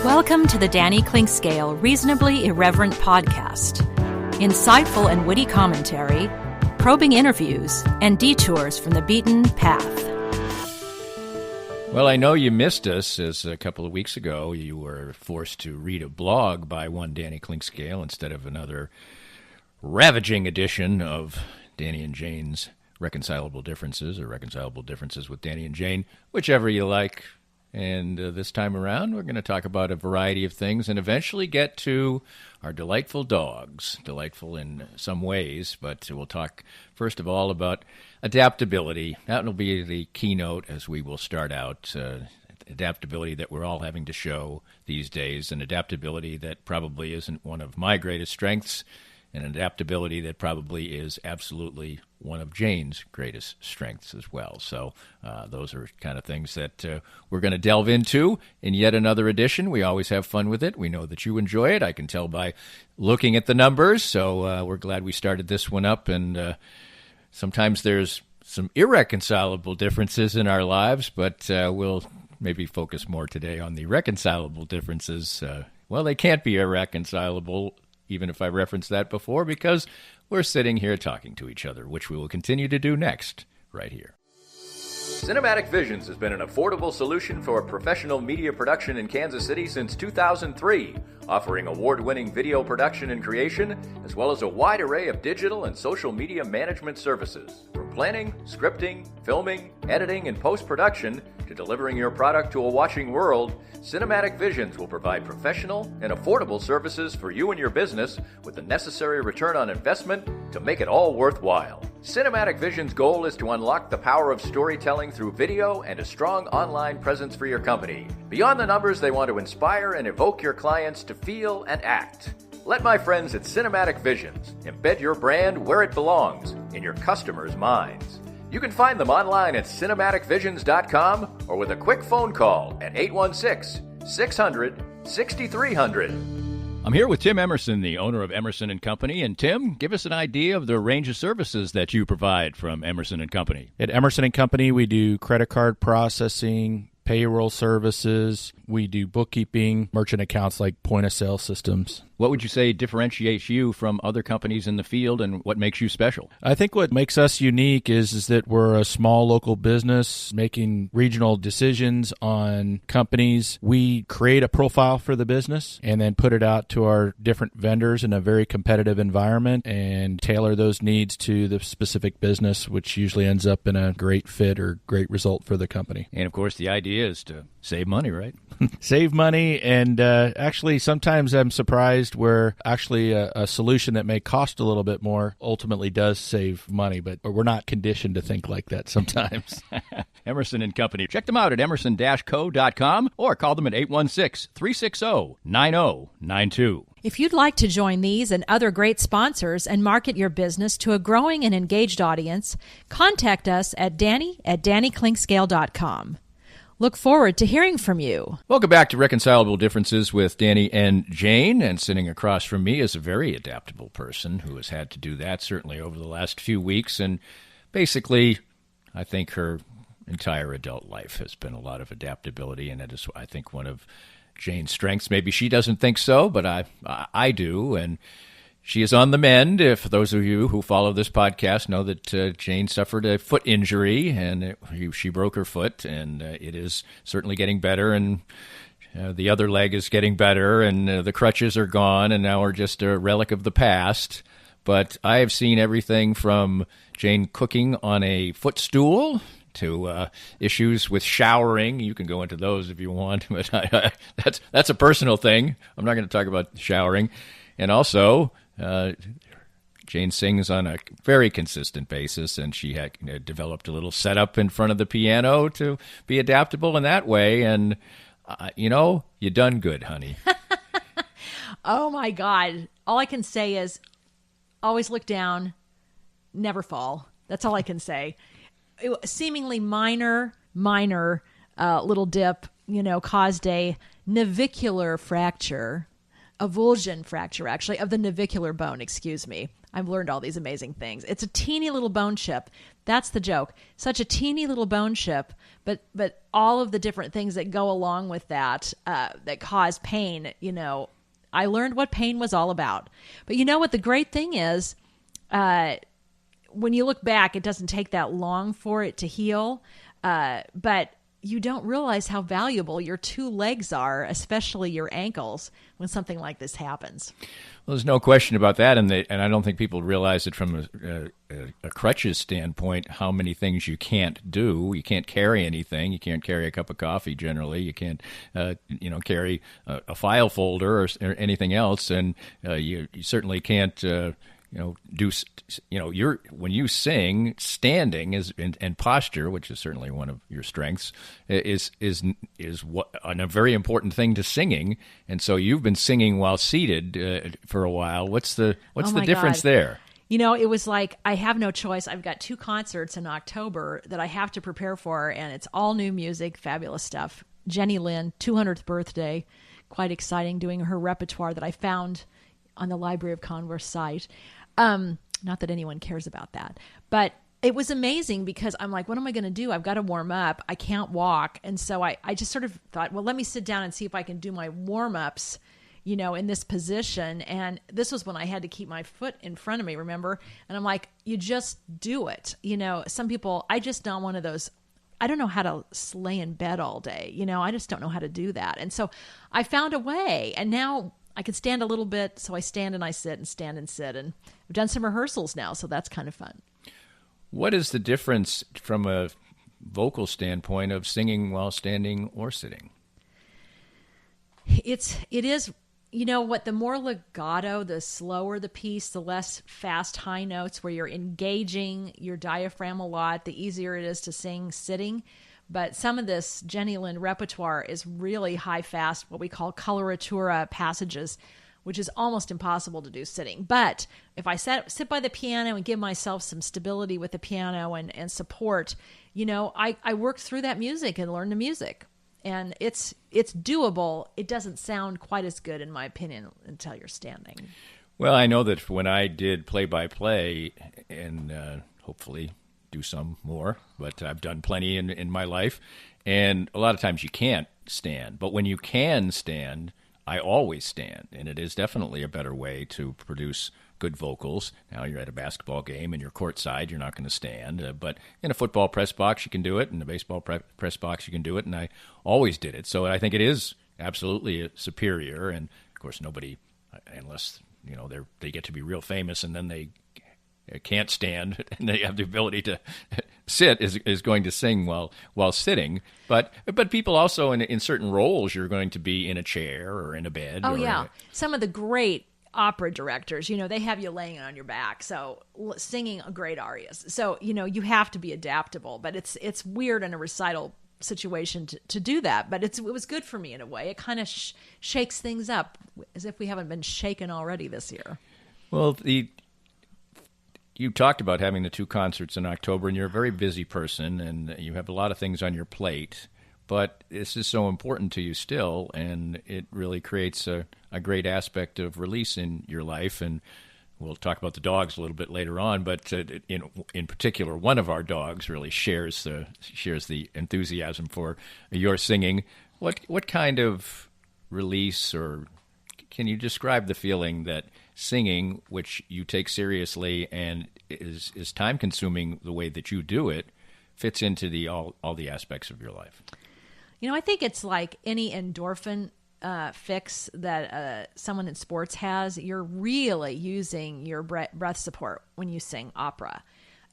Welcome to the Danny Clinkscale Reasonably Irreverent podcast. Insightful and witty commentary, probing interviews, and detours from the beaten path. Well, I know you missed us, as a couple of weeks ago you were forced to read a blog by one Danny Clinkscale instead of another ravaging edition of Danny and Jane's Reconcilable Differences, or Reconcilable Differences with Danny and Jane, whichever you like. And this time around, we're going to talk about a variety of things and eventually get to our delightful dogs. Delightful in some ways, but we'll talk first of all about adaptability. That will be the keynote as we will start out. Adaptability that we're all having to show these days, and adaptability that probably isn't one of my greatest strengths, and adaptability that probably is absolutely one of Jane's greatest strengths as well. So those are kind of things that we're going to delve into in yet another edition. We always have fun with it. We know that you enjoy it. I can tell by looking at the numbers. So we're glad we started this one up. And sometimes there's some irreconcilable differences in our lives, but we'll maybe focus more today on the reconcilable differences. Well, they can't be irreconcilable, even if I referenced that before, because we're sitting here talking to each other, which we will continue to do next, right here. Cinematic Visions has been an affordable solution for professional media production in Kansas City since 2003, offering award-winning video production and creation, as well as a wide array of digital and social media management services. From planning, scripting, filming, editing, and post-production, to delivering your product to a watching world, Cinematic Visions will provide professional and affordable services for you and your business with the necessary return on investment to make it all worthwhile. Cinematic Visions' goal is to unlock the power of storytelling through video and a strong online presence for your company. Beyond the numbers, they want to inspire and evoke your clients to feel and act. Let my friends at Cinematic Visions embed your brand where it belongs, in your customers' minds. You can find them online at cinematicvisions.com or with a quick phone call at 816-600-6300. I'm here with Tim Emerson, the owner of Emerson & Company. And Tim, give us an idea of the range of services that you provide from Emerson & Company. At Emerson & Company, we do credit card processing, payroll services. We do bookkeeping, merchant accounts like point-of-sale systems. What would you say differentiates you from other companies in the field, and what makes you special? I think what makes us unique is that we're a small local business making regional decisions on companies. We create a profile for the business and then put it out to our different vendors in a very competitive environment and tailor those needs to the specific business, which usually ends up in a great fit or great result for the company. And, of course, the idea is to save money, right? Save money, and actually sometimes I'm surprised where actually a solution that may cost a little bit more ultimately does save money, but we're not conditioned to think like that sometimes. Emerson & Company. Check them out at emerson-co.com or call them at 816-360-9092. If you'd like to join these and other great sponsors and market your business to a growing and engaged audience, contact us at danny@dannyclinkscale.com. Look forward to hearing from you. Welcome back to Reconcilable Differences with Danny and Jane. And sitting across from me is a very adaptable person who has had to do that certainly over the last few weeks. And basically, I think her entire adult life has been a lot of adaptability. And it is, I think, one of Jane's strengths. Maybe she doesn't think so, but I do. And she is on the mend. If those of you who follow this podcast know that Jane suffered a foot injury and she broke her foot, and it is certainly getting better, and the other leg is getting better, and the crutches are gone, and now we're just a relic of the past. But I have seen everything from Jane cooking on a footstool to issues with showering. You can go into those if you want, but that's a personal thing. I'm not going to talk about showering. And also, Jane sings on a very consistent basis, and she had developed a little setup in front of the piano to be adaptable in that way. And, you done good, honey. Oh, my God. All I can say is always look down, never fall. That's all I can say. Seemingly minor little dip, caused a navicular fracture. Avulsion fracture, actually, of the navicular bone, excuse me. I've learned all these amazing things. It's a teeny little bone chip. That's the joke. Such a teeny little bone chip, but all of the different things that go along with that that cause pain, I learned what pain was all about. But you know what the great thing is? When you look back, it doesn't take that long for it to heal, but you don't realize how valuable your two legs are, especially your ankles, when something like this happens. Well, there's no question about that, and I don't think people realize it from a crutches standpoint, how many things you can't do. You can't carry anything. You can't carry a cup of coffee generally. You can't, carry a file folder or anything else, and you certainly can't when you sing, standing and posture, which is certainly one of your strengths, is a very important thing to singing. And so you've been singing while seated for a while. What's the difference there? It was like I have no choice. I've got 2 concerts in October that I have to prepare for, and it's all new music, fabulous stuff. Jenny Lynn, 200th birthday, quite exciting, doing her repertoire that I found on the Library of Converse site. Not that anyone cares about that, but it was amazing because I'm like, what am I going to do? I've got to warm up. I can't walk. And so I just sort of thought, well, let me sit down and see if I can do my warm-ups, in this position. And this was when I had to keep my foot in front of me, remember? And I'm like, you just do it. Some people, I just not one of those, I don't know how to lay in bed all day. I just don't know how to do that. And so I found a way, and now I can stand a little bit, so I stand and I sit and stand and sit. And I've done some rehearsals now, so that's kind of fun. What is the difference from a vocal standpoint of singing while standing or sitting? It is, the more legato, the slower the piece, the less fast high notes where you're engaging your diaphragm a lot, the easier it is to sing sitting. But some of this Jenny Lynn repertoire is really high fast, what we call coloratura passages, which is almost impossible to do sitting. But if I sit by the piano and give myself some stability with the piano and support, I work through that music and learn the music. And it's doable. It doesn't sound quite as good, in my opinion, until you're standing. Well, I know that when I did play-by-play, and hopefully do some more, but I've done plenty in my life, and a lot of times you can't stand. But when you can stand, I always stand, and it is definitely a better way to produce good vocals. Now you're at a basketball game and you're courtside, you're not going to stand. But in a football press box, you can do it. In a baseball press box, you can do it, and I always did it. So I think it is absolutely superior, and of course nobody, unless they get to be real famous and then they can't stand and they have the ability to sit, is going to sing while sitting. But people also in certain roles, you're going to be in a chair or in a bed. Oh, yeah. Some of the great opera directors, they have you laying on your back, so singing great arias. So, you have to be adaptable, but it's weird in a recital situation to do that. But it was good for me in a way. It kind of shakes things up as if we haven't been shaken already this year. Well, you talked about having the 2 concerts in October, and you're a very busy person, and you have a lot of things on your plate, but this is so important to you still, and it really creates a great aspect of release in your life. And we'll talk about the dogs a little bit later on, but in particular, one of our dogs really shares the enthusiasm for your singing. What kind of release, or can you describe the feeling that singing, which you take seriously and is time-consuming the way that you do it, fits into all the aspects of your life? I think it's like any endorphin fix that someone in sports has. You're really using your breath support when you sing opera.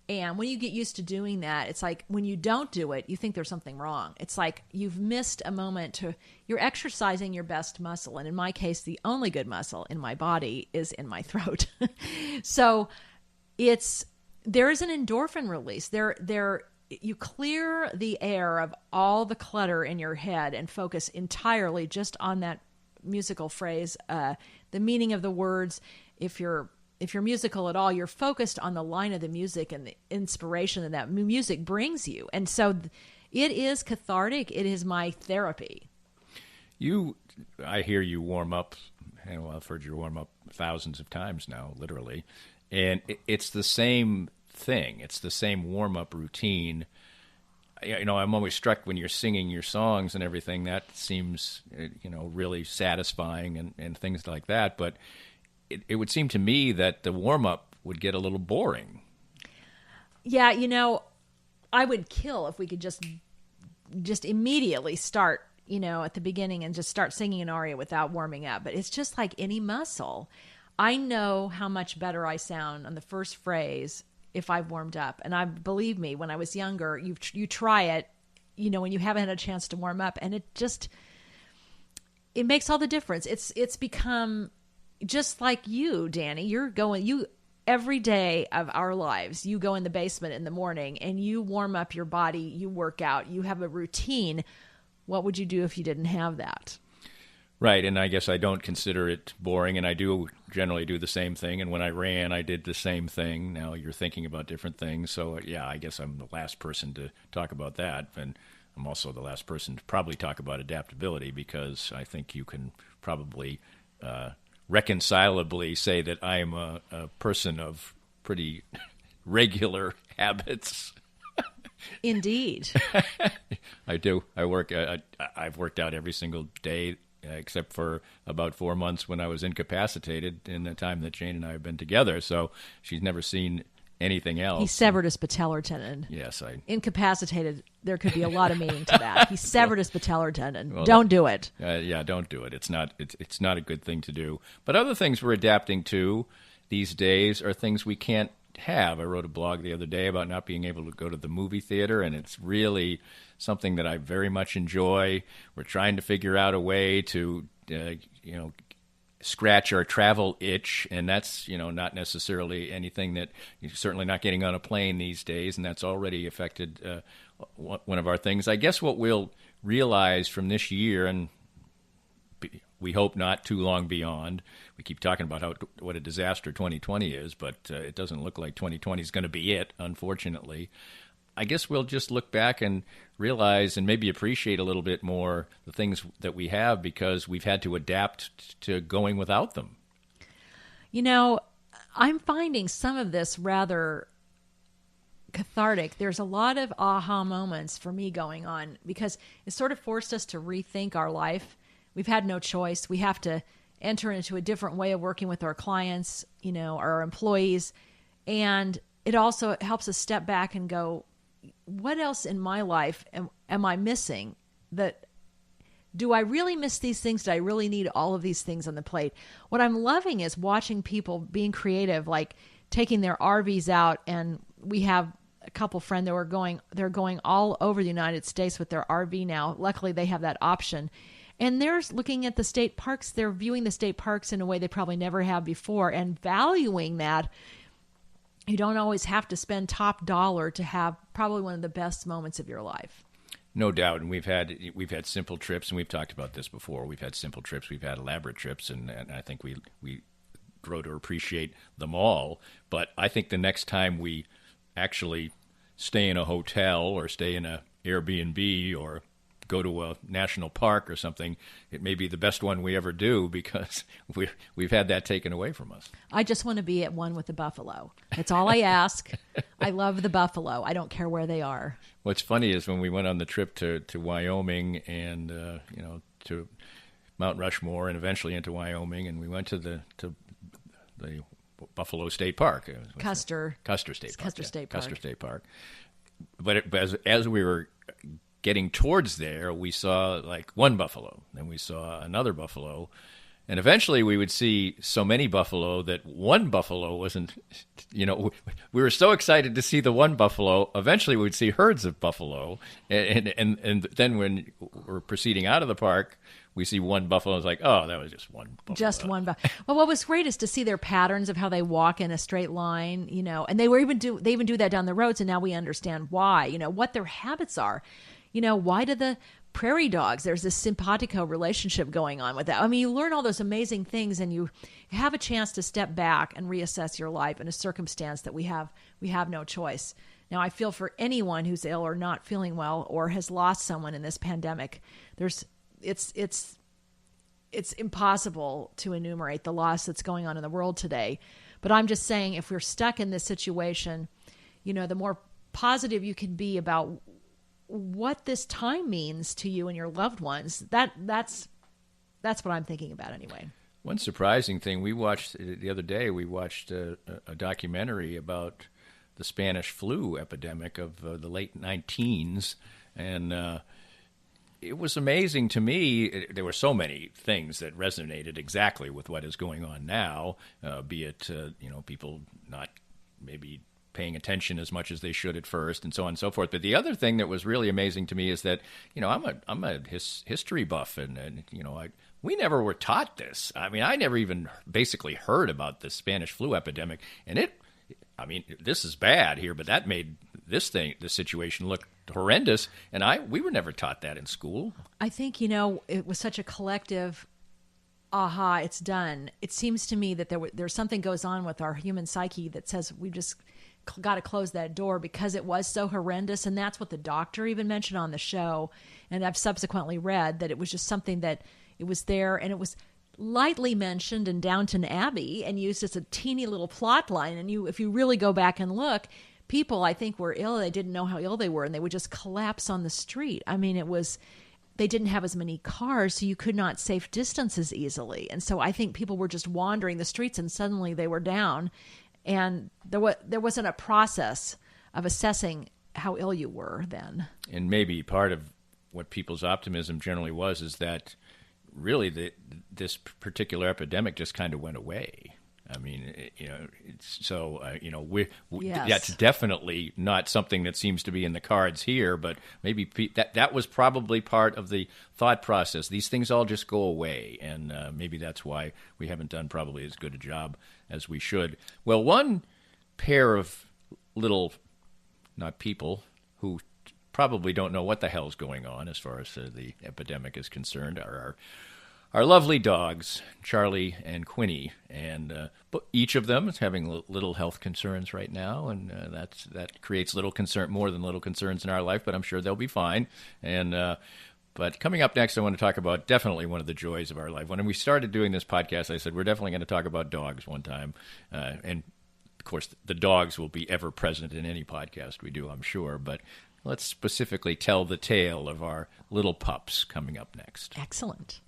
And when you get used to doing that, it's like when you don't do it, you think there's something wrong. It's like you've missed a moment you're exercising your best muscle. And in my case, the only good muscle in my body is in my throat. So there is an endorphin release. You clear the air of all the clutter in your head and focus entirely just on that musical phrase, the meaning of the words. If you're musical at all, you're focused on the line of the music and the inspiration that music brings you. And so it is cathartic. It is my therapy. I hear you warm up, and I've heard you warm up thousands of times now, literally. And it's the same thing. It's the same warm-up routine. I'm always struck when you're singing your songs and everything. That seems, really satisfying and things like that. But it would seem to me that the warm-up would get a little boring. Yeah, I would kill if we could just immediately start, at the beginning and just start singing an aria without warming up. But it's just like any muscle. I know how much better I sound on the first phrase if I've warmed up. And believe me, when I was younger, you try it, when you haven't had a chance to warm up, and it makes all the difference. It's become just like you, Danny. Every day of our lives, you go in the basement in the morning and you warm up your body, you work out, you have a routine. What would you do if you didn't have that? Right, and I guess I don't consider it boring, and I do generally do the same thing. And when I ran, I did the same thing. Now you're thinking about different things. So, yeah, I guess I'm the last person to talk about that. And I'm also the last person to probably talk about adaptability, because I think you can probably reconcilably say that I am a person of pretty regular habits. Indeed. I do. I've worked out every single day, except for about 4 months when I was incapacitated in the time that Jane and I have been together. So she's never seen anything else. He severed his patellar tendon. Yes, incapacitated. There could be a lot of meaning to that. He severed his patellar tendon. Well, don't do it. Yeah, don't do it. It's not a good thing to do. But other things we're adapting to these days are things we can't have. I wrote a blog the other day about not being able to go to the movie theater, and it's really something that I very much enjoy. We're trying to figure out a way to, scratch our travel itch, and that's, not necessarily anything that you're certainly not getting on a plane these days, and that's already affected one of our things. I guess what we'll realize from this year, and we hope not too long beyond. We keep talking about what a disaster 2020 is, but it doesn't look like 2020 is going to be it, unfortunately. I guess we'll just look back and realize and maybe appreciate a little bit more the things that we have, because we've had to adapt to going without them. I'm finding some of this rather cathartic. There's a lot of aha moments for me going on, because it sort of forced us to rethink our life. We've had no choice. We have to enter into a different way of working with our clients, our employees. And it also helps us step back and go, what else in my life am I missing? Do I really miss these things? Do I really need all of these things on the plate? What I'm loving is watching people being creative, like taking their RVs out. And we have a couple friends that they're going all over the United States with their RV now. Luckily, they have that option. And they're looking at the state parks. They're viewing the state parks in a way they probably never have before, and valuing that. You don't always have to spend top dollar to have probably one of the best moments of your life. No doubt, and we've had simple trips, and we've talked about this before. We've had simple trips, we've had elaborate trips, and I think we grow to appreciate them all. But I think the next time we actually stay in a hotel or stay in a Airbnb or go to a national park or something, it may be the best one we ever do, because we've had that taken away from us. I just want to be at one with the buffalo. That's all I ask. I love the buffalo. I don't care where they are. What's funny is when we went on the trip to Wyoming and to Mount Rushmore and eventually into Wyoming, and we went to the Buffalo State Park. Custer State Park. Custer State Park. But as we were getting towards there, we saw like one buffalo, then we saw another buffalo, and eventually we would see so many buffalo that one buffalo wasn't, we were so excited to see the one buffalo. Eventually we would see herds of buffalo, and then when we're proceeding out of the park, we see one buffalo. It's like, oh, that was just one buffalo. Just one buffalo. Well, what was great is to see their patterns of how they walk in a straight line, and they even do that down the roads, and now we understand why, what their habits are. Why do the prairie dogs, there's this simpatico relationship going on with that. I mean, you learn all those amazing things, and you have a chance to step back and reassess your life in a circumstance that we have no choice. Now, I feel for anyone who's ill or not feeling well or has lost someone in this pandemic. It's impossible to enumerate the loss that's going on in the world today. But I'm just saying, if we're stuck in this situation, the more positive you can be about what this time means to you and your loved ones, that's what I'm thinking about anyway. One surprising thing we watched the other day, we watched a documentary about the Spanish flu epidemic of the late 19s, and it was amazing to me. There were so many things that resonated exactly with what is going on now, be it people not maybe paying attention as much as they should at first, and so on and so forth. But the other thing that was really amazing to me is that I'm a history buff, and we never were taught this. I mean, I never even basically heard about the Spanish flu epidemic, and this is bad here, but that made this situation look horrendous, and we were never taught that in school. I think, it was such a collective, aha, it's done. It seems to me that there's something goes on with our human psyche that says we just got to close that door because it was so horrendous, and that's what the doctor even mentioned on the show, and I've subsequently read that it was just something that it was there, and it was lightly mentioned in Downton Abbey and used as a teeny little plot line. And if you really go back and look, people, I think, were ill. They didn't know how ill they were, and they would just collapse on the street. I mean, they didn't have as many cars, so you could not safe distance as easily. And so I think people were just wandering the streets, and suddenly they were down. And there wasn't a process of assessing how ill you were then. And maybe part of what people's optimism generally was is that really this particular epidemic just kind of went away. I mean, yes. That's definitely not something that seems to be in the cards here, but maybe that was probably part of the thought process. These things all just go away, and maybe that's why we haven't done probably as good a job as we should. Well, one pair of little, not people, who probably don't know what the hell's going on as far as the epidemic is concerned are our lovely dogs, Charlie and Quinny, and each of them is having little health concerns right now, and that creates more than little concerns in our life, but I'm sure they'll be fine. And but coming up next, I want to talk about definitely one of the joys of our life. When we started doing this podcast, I said we're definitely going to talk about dogs one time, and of course the dogs will be ever present in any podcast we do, I'm sure, but let's specifically tell the tale of our little pups coming up next. Excellent.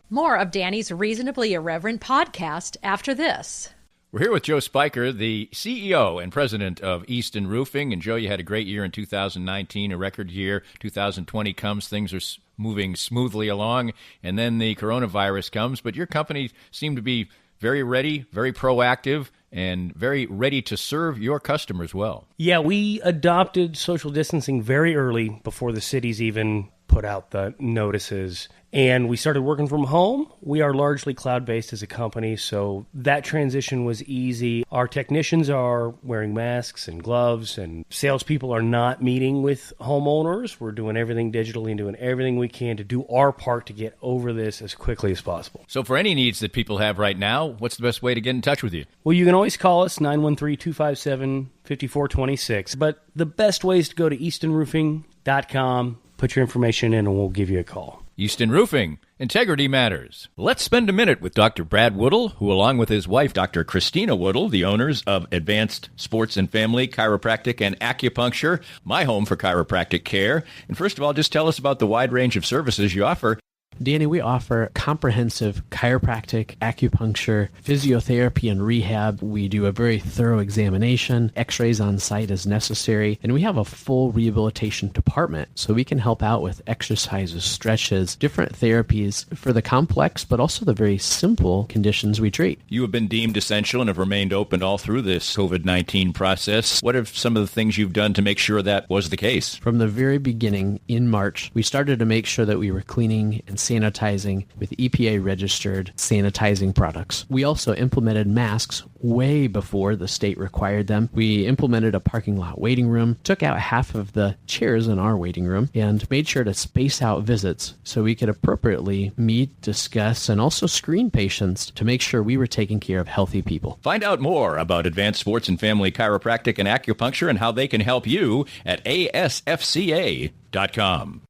More of Danny's Reasonably Irreverent podcast after this. We're here with Joe Spiker, the CEO and president of Easton Roofing. And Joe, you had a great year in 2019, a record year. 2020 comes, things are moving smoothly along, and then the coronavirus comes. But your company seemed to be very ready, very proactive, and very ready to serve your customers well. Yeah, we adopted social distancing very early before the cities even put out the notices. And we started working from home. We are largely cloud-based as a company, so that transition was easy. Our technicians are wearing masks and gloves, and salespeople are not meeting with homeowners. We're doing everything digitally and doing everything we can to do our part to get over this as quickly as possible. So for any needs that people have right now, what's the best way to get in touch with you? Well, you can always call us, 913-257-5426. But the best way is to go to eastonroofing.com, put your information in, and we'll give you a call. Easton Roofing. Integrity matters. Let's spend a minute with Dr. Brad Woodle, who along with his wife, Dr. Christina Woodle, the owners of Advanced Sports and Family Chiropractic and Acupuncture, my home for chiropractic care. And first of all, just tell us about the wide range of services you offer. Danny, we offer comprehensive chiropractic, acupuncture, physiotherapy, and rehab. We do a very thorough examination, x-rays on site as necessary, and we have a full rehabilitation department, so we can help out with exercises, stretches, different therapies for the complex, but also the very simple conditions we treat. You have been deemed essential and have remained open all through this COVID-19 process. What are some of the things you've done to make sure that was the case? From the very beginning, in March, we started to make sure that we were cleaning and sanitizing with EPA-registered sanitizing products. We also implemented masks way before the state required them. We implemented a parking lot waiting room, took out half of the chairs in our waiting room, and made sure to space out visits so we could appropriately meet, discuss, and also screen patients to make sure we were taking care of healthy people. Find out more about Advanced Sports and Family Chiropractic and Acupuncture and how they can help you at ASFCA.com.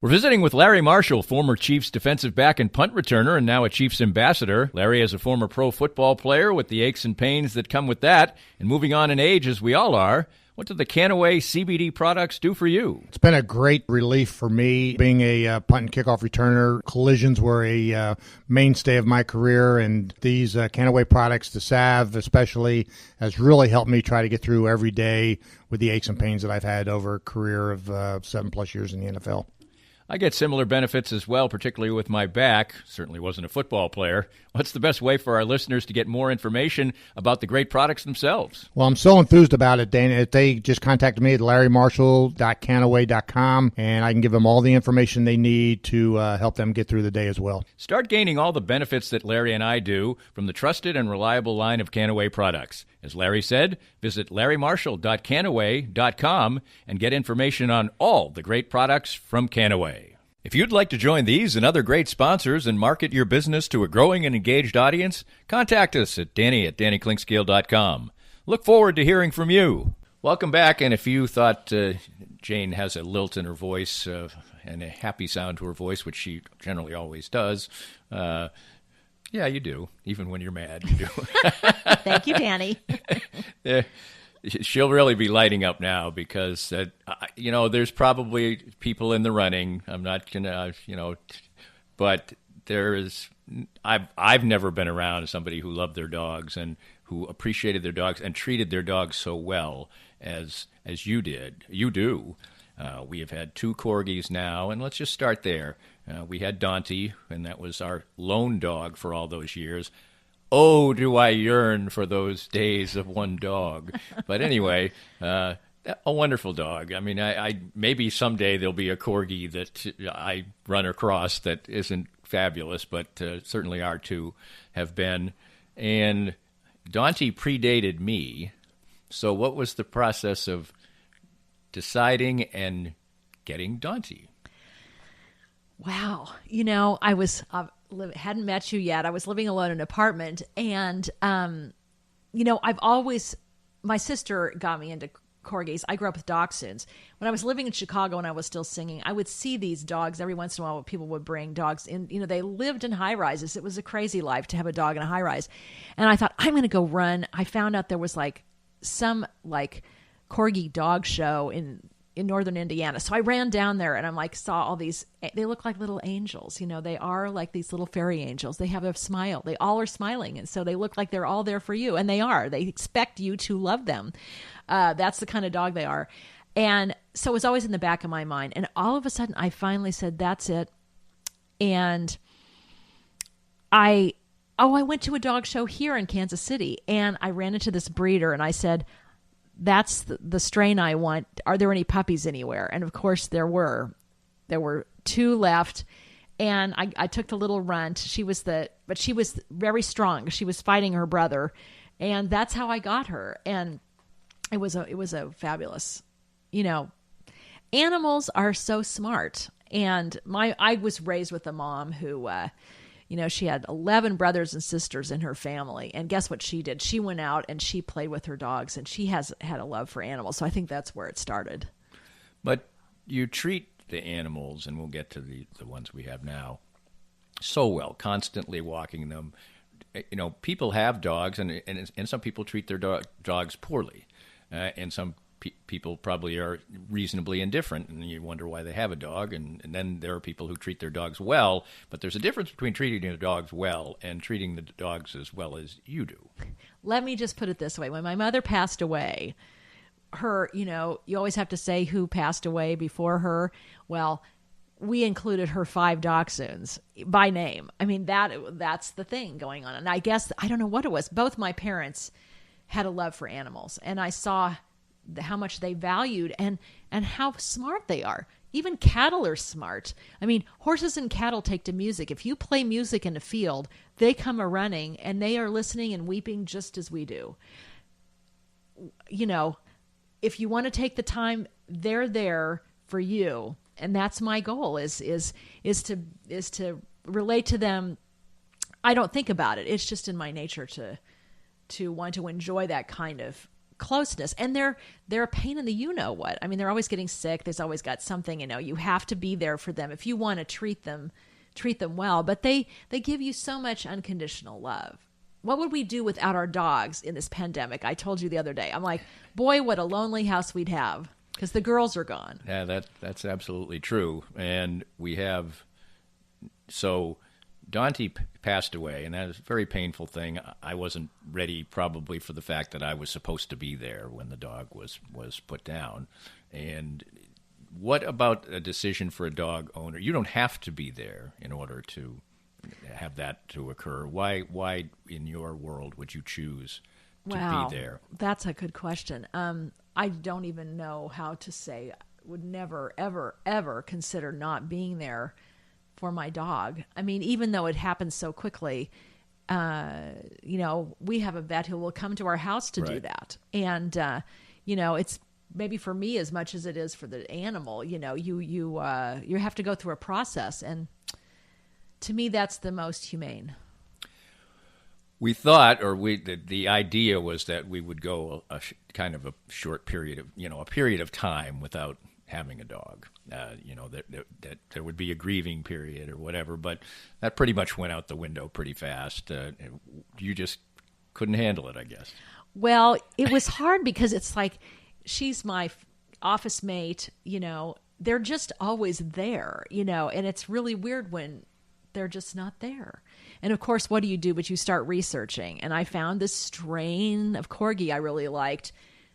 We're visiting with Larry Marshall, former Chiefs defensive back and punt returner and now a Chiefs ambassador. Larry is a former pro football player with the aches and pains that that come with that. And moving on in age, as we all are, what do the Canaway CBD products do for you? It's been a great relief for me. Being a punt and kickoff returner, collisions were a mainstay of my career, and these Canaway products, the salve especially, has really helped me try to get through every day with the aches and pains that I've had over a career of 7+ years in the NFL. I get similar benefits as well, particularly with my back. Certainly wasn't a football player. What's the best way for our listeners to get more information about the great products themselves? Well, I'm so enthused about it, Dana. If they just contact me at larrymarshall.canaway.com, and I can give them all the information they need to help them get through the day as well. Start gaining all the benefits that Larry and I do from the trusted and reliable line of Canaway products. As Larry said, visit larrymarshall.canaway.com and get information on all the great products from Canaway. If you'd like to join these and other great sponsors and market your business to a growing and engaged audience, contact us at Danny@DannyKlinkscale.com. Look forward to hearing from you. Welcome back, and if you thought Jane has a lilt in her voice and a happy sound to her voice, which she generally always does, yeah, you do. Even when you're mad, you do. Thank you, Danny. She'll really be lighting up now because, there's probably people in the running. I'm not going to, but there is, I've never been around somebody who loved their dogs and who appreciated their dogs and treated their dogs so well as you did. You do. We have had 2 corgis now, and let's just start there. We had Dante, and that was our lone dog for all those years. Oh, do I yearn for those days of one dog. But anyway, a wonderful dog. I mean, I maybe someday there'll be a corgi that I run across that isn't fabulous, but certainly our 2 have been. And Dante predated me, so what was the process of deciding and getting Dante? Wow. I was hadn't met you yet. I was living alone in an apartment, and I've always, my sister got me into corgis. I grew up with dachshunds. When I was living in Chicago and I was still singing, I would see these dogs every once in a while. People would bring dogs in. They lived in high rises. It was a crazy life to have a dog in a high rise. And I thought, I'm going to go run. I found out there was some corgi dog show in northern Indiana. So I ran down there and saw all these, they look like little angels. They are like these little fairy angels. They have a smile. They all are smiling. And so they look like they're all there for you. And they are. They expect you to love them. That's the kind of dog they are. And so it was always in the back of my mind. And all of a sudden I finally said, that's it. And I went to a dog show here in Kansas City, and I ran into this breeder and I said, that's the strain I want. Are there any puppies anywhere? And of course there were 2 left. And I took the little runt. But she was very strong. She was fighting her brother. And that's how I got her. And it was a fabulous, animals are so smart. And I was raised with a mom who, she had 11 brothers and sisters in her family. And guess what she did? She went out and she played with her dogs, and she has had a love for animals. So I think that's where it started. But you treat the animals, and we'll get to the ones we have now, so well, constantly walking them. People have dogs, and some people treat their dogs poorly. And some people probably are reasonably indifferent, and you wonder why they have a dog. And then there are people who treat their dogs well, but there's a difference between treating the dogs well and treating the dogs as well as you do. Let me just put it this way. When my mother passed away, her, you always have to say who passed away before her. Well, we included her 5 dachshunds by name. I mean, that's the thing going on. And I guess, I don't know what it was. Both my parents had a love for animals, and I saw how much they valued and how smart they are. Even cattle are smart. I mean, horses and cattle take to music. If you play music in a field, they come a-running, and they are listening and weeping just as we do. If you want to take the time, they're there for you. And that's my goal is to relate to them. I don't think about it. It's just in my nature to want to enjoy that kind of closeness. And they're a pain in the you-know-what. I mean, they're always getting sick. There's always got something, you have to be there for them if you want to treat them well. But they give you so much unconditional love. what would we do without our dogs in this pandemic? I told you the other day. I'm like, boy, what a lonely house we'd have because the girls are gone. Yeah, that's absolutely true. And we have, so Dante passed away, and that was a very painful thing. I wasn't ready probably for the fact that I was supposed to be there when the dog was put down. And what about a decision for a dog owner? You don't have to be there in order to have that to occur. Why in your world would you choose to be there? That's a good question. I don't even know how to say. Would never, ever, ever consider not being there for my dog. I mean, even though it happens so quickly, we have a vet who will come to our house to do that. And, it's maybe for me as much as it is for the animal. You have to go through a process. And to me, that's the most humane. We thought, or the idea was that we would go kind of a short period of, a period of time without having a dog. That there would be a grieving period or whatever, but that pretty much went out the window pretty fast. You just couldn't handle it, I guess. Well, it was hard because it's like she's my office mate. They're just always there. And it's really weird when they're just not there. And of course, what do you do? But you start researching. And I found this strain of Corgi I really liked.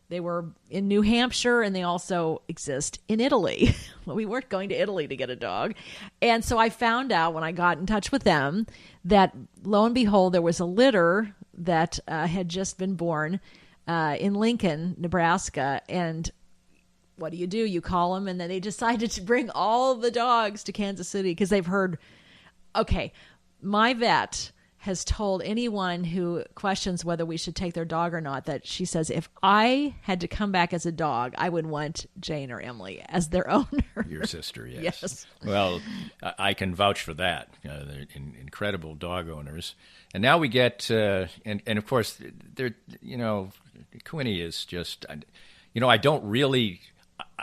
They were in New Hampshire, and they also exist in Italy. Well, we weren't going to Italy to get a dog. And so I found out when I got in touch with them that, lo and behold, there was a litter that had just been born in Lincoln, Nebraska. And what do? You call them, and then they decided to bring all the dogs to Kansas City because they've heard, okay, my vet has told anyone who questions whether we should take their dog or not that she says, if I had to come back as a dog, I would want Jane or Emily as their owner. Your sister, yes. Yes. Well, I can vouch for that. They're incredible dog owners. And now we get, and of course, they're, Quinny is just, I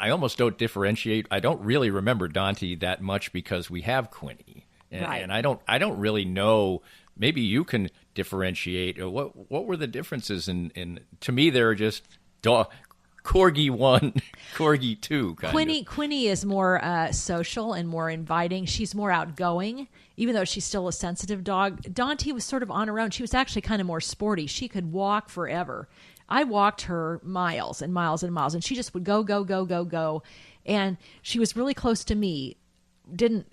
almost don't differentiate. I don't really remember Dante that much because we have Quinny. Right. And I don't really know. Maybe you can differentiate. What were the differences in? To me, they're just Corgi 1, Corgi 2. Quinny is more social and more inviting. She's more outgoing, even though she's still a sensitive dog. Dante was sort of on her own. She was actually kind of more sporty. She could walk forever. I walked her miles and miles and miles, and she just would go, go, go, go, go. And she was really close to me. Didn't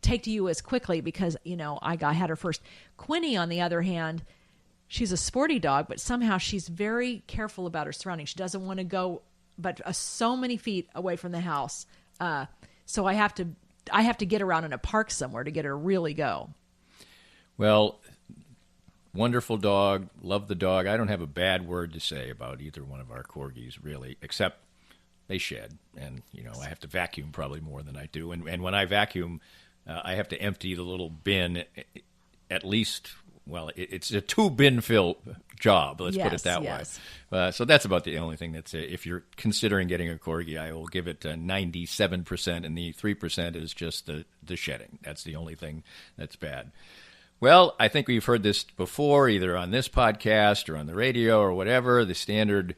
take to you as quickly because, I had her first. Quinny, on the other hand, she's a sporty dog, but somehow she's very careful about her surroundings. She doesn't want to go but so many feet away from the house. So I have to get around in a park somewhere to get her to really go. Well, wonderful dog. Love the dog. I don't have a bad word to say about either one of our Corgis, really, except they shed, and I have to vacuum probably more than I do. And when I vacuum, I have to empty the little bin at least. Well, it's a 2-bin fill job. Let's put it that way. So that's about the only thing that's. If you're considering getting a Corgi, I will give it 97%, and the 3% is just the shedding. That's the only thing that's bad. Well, I think we've heard this before, either on this podcast or on the radio or whatever. The standard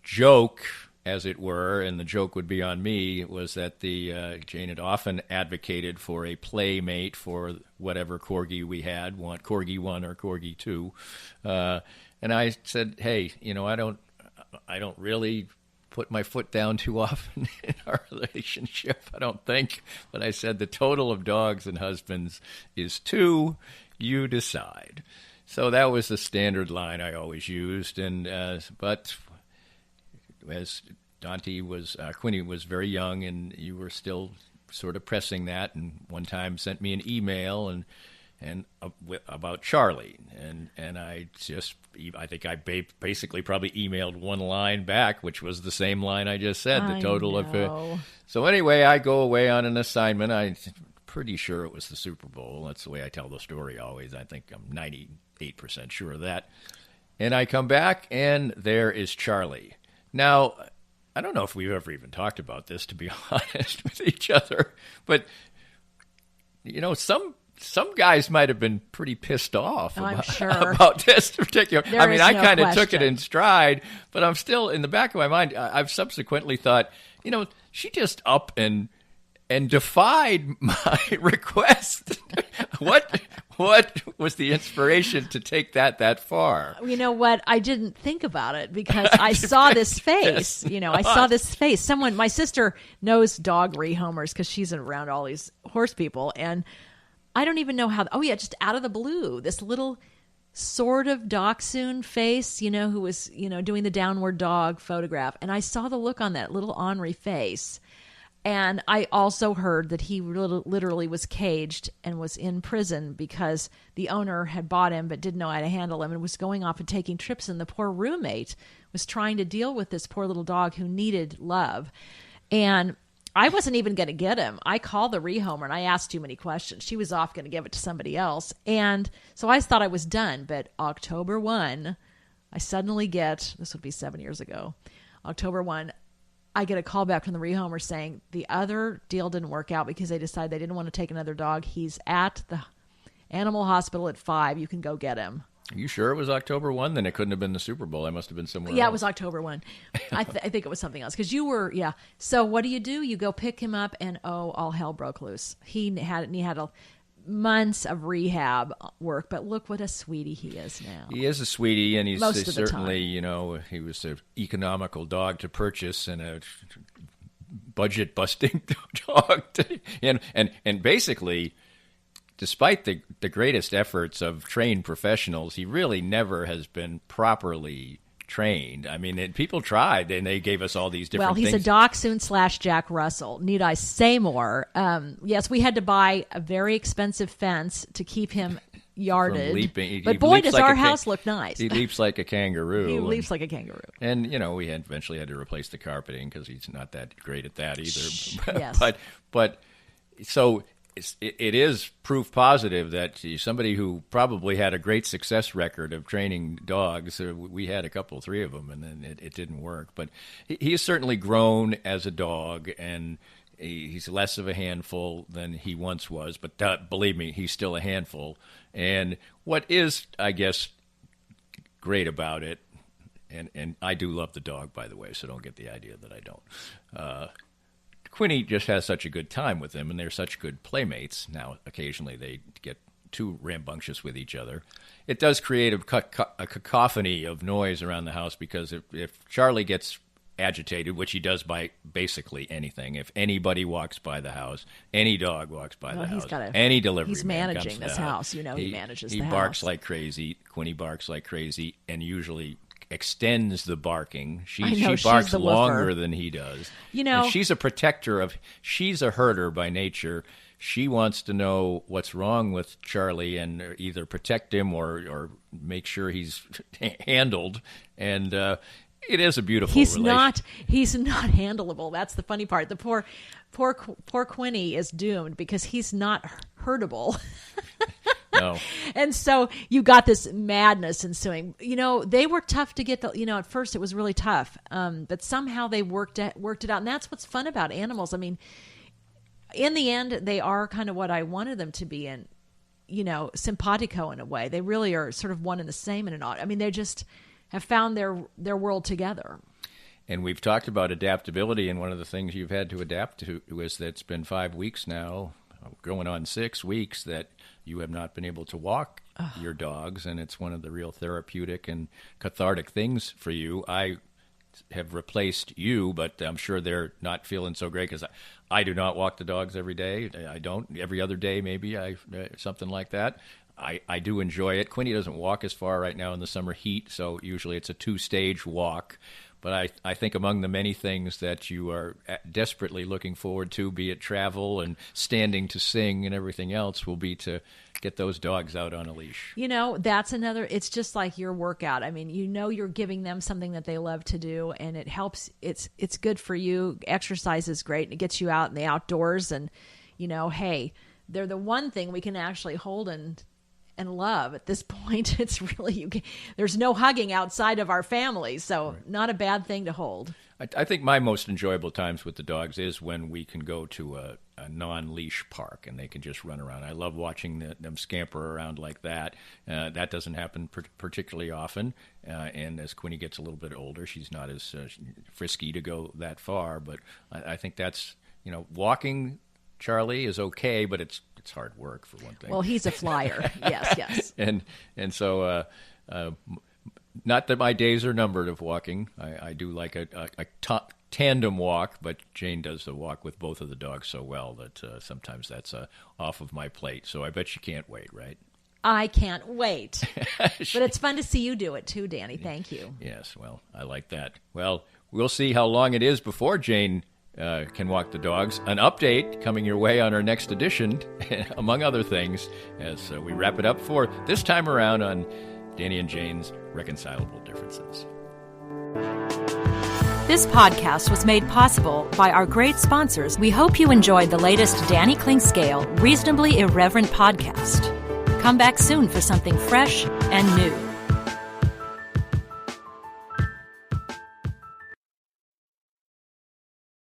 joke, as it were, and the joke would be on me, was that Jane had often advocated for a playmate for whatever Corgi we had, Corgi 1 or Corgi 2. And I said, hey, I don't really put my foot down too often in our relationship, I don't think. But I said the total of dogs and husbands is 2. You decide. So that was the standard line I always used. But as Quinny was very young, and you were still sort of pressing that, and one time sent me an email and about Charlie, and I think I basically probably emailed one line back, which was the same line I just said. The total of. So anyway, I go away on an assignment. I'm pretty sure it was the Super Bowl. That's the way I tell the story always. I think I'm 98% sure of that. And I come back, and there is Charlie. Now, I don't know if we've ever even talked about this, to be honest with each other, but some some guys might have been pretty pissed off I'm about, sure. about this particular. There I mean, is I no kind of took it question. in stride, but I'm still in the back of my mind. I've subsequently thought, she just up and defied my request. What was the inspiration to take that far? You know what? I didn't think about it because I saw this face. I saw this face. My sister knows dog rehomers because she's around all these horse people. And I don't even know how. Oh, yeah, just out of the blue, this little sort of dachshund face, who was, doing the downward dog photograph. And I saw the look on that little ornery face. And I also heard that he literally was caged and was in prison because the owner had bought him but didn't know how to handle him and was going off and taking trips. And the poor roommate was trying to deal with this poor little dog who needed love. And I wasn't even going to get him. I called the rehomer and I asked too many questions. She was off going to give it to somebody else. And so I thought I was done. But October 1, I suddenly get, this would be 7 years ago, October 1, I get a call back from the rehomer saying the other deal didn't work out because they decided they didn't want to take another dog. He's at the animal hospital at 5. You can go get him. Are you sure it was October 1? Then it couldn't have been the Super Bowl. I must have been somewhere Yeah, else. it was October 1. I think it was something else because you were, yeah. So what do? You go pick him up and all hell broke loose. He had months of rehab work, but look what a sweetie he is now. He is a sweetie, and he's Most of the certainly, he was an economical dog to purchase and a budget-busting dog. And basically, despite the greatest efforts of trained professionals, he really never has been properly trained. I mean, people tried, and they gave us all these different things. Well, he's a dachshund / Jack Russell. Need I say more? Yes, we had to buy a very expensive fence to keep him yarded. But boy, does our house look nice. He leaps like a kangaroo. He leaps like a kangaroo. And, we eventually had to replace the carpeting because he's not that great at that either. Yes. But so it is proof positive that somebody who probably had a great success record of training dogs, we had 3 of them, and then it didn't work. But he has certainly grown as a dog, and he's less of a handful than he once was. But believe me, he's still a handful. And what is, I guess, great about it, and I do love the dog, by the way, so don't get the idea that I don't. Quinny just has such a good time with him, and they're such good playmates. Now, occasionally they get too rambunctious with each other. It does create a cacophony of noise around the house because if Charlie gets agitated, which he does by basically anything, if anybody walks by the house, any dog walks by the house, any delivery he's man managing comes this to the house. He manages the house. He barks like crazy. Quinny barks like crazy, and usually extends the barking. She barks the longer woofer. than he does. And she's a protector she's a herder by nature. She wants to know what's wrong with Charlie and either protect him or make sure he's handled. And it is a beautiful relationship. He's not handleable. That's the funny part. The poor Quinny is doomed because he's not herdable. No. And so you got this madness ensuing. They were tough to get at first it was really tough. But somehow they worked it out. And that's what's fun about animals. I mean, in the end, they are kind of what I wanted them to be in, simpatico in a way. They really are sort of one and the same in an odd. I mean, they just have found their world together. And we've talked about adaptability, and one of the things you've had to adapt to is that it's been 5 weeks now, going on 6 weeks, that you have not been able to walk your dogs, and it's one of the real therapeutic and cathartic things for you. I have replaced you, but I'm sure they're not feeling so great because I do not walk the dogs every day. I don't. Every other day, maybe, something like that. I do enjoy it. Quinny doesn't walk as far right now in the summer heat, so usually it's a 2-stage walk. But I think among the many things that you are desperately looking forward to, be it travel and standing to sing and everything else, will be to get those dogs out on a leash. That's another, it's just like your workout. I mean, you're giving them something that they love to do, and it helps. It's good for you. Exercise is great, and it gets you out in the outdoors. And, hey, they're the one thing we can actually hold and love at this point. It's really, there's no hugging outside of our family, so not a bad thing to hold. I think my most enjoyable times with the dogs is when we can go to a non-leash park, and they can just run around. I love watching them scamper around like that. That doesn't happen particularly often, and as Quinny gets a little bit older, she's not as frisky to go that far, but I think that's, walking, Charlie, is okay, but it's hard work, for one thing. Well, he's a flyer. Yes. And so, not that my days are numbered of walking. I do like a tandem walk, but Jane does the walk with both of the dogs so well that sometimes that's off of my plate. So I bet you can't wait, right? I can't wait. But it's fun to see you do it too, Danny. Thank you. Yes, well, I like that. Well, we'll see how long it is before Jane can walk the dogs. An update coming your way on our next edition, among other things, as we wrap it up for this time around on Danny and Jane's Reconcilable Differences. This podcast was made possible by our great sponsors. We hope you enjoyed the latest Danny Clinkscale Reasonably Irreverent podcast. Come back soon for something fresh and new.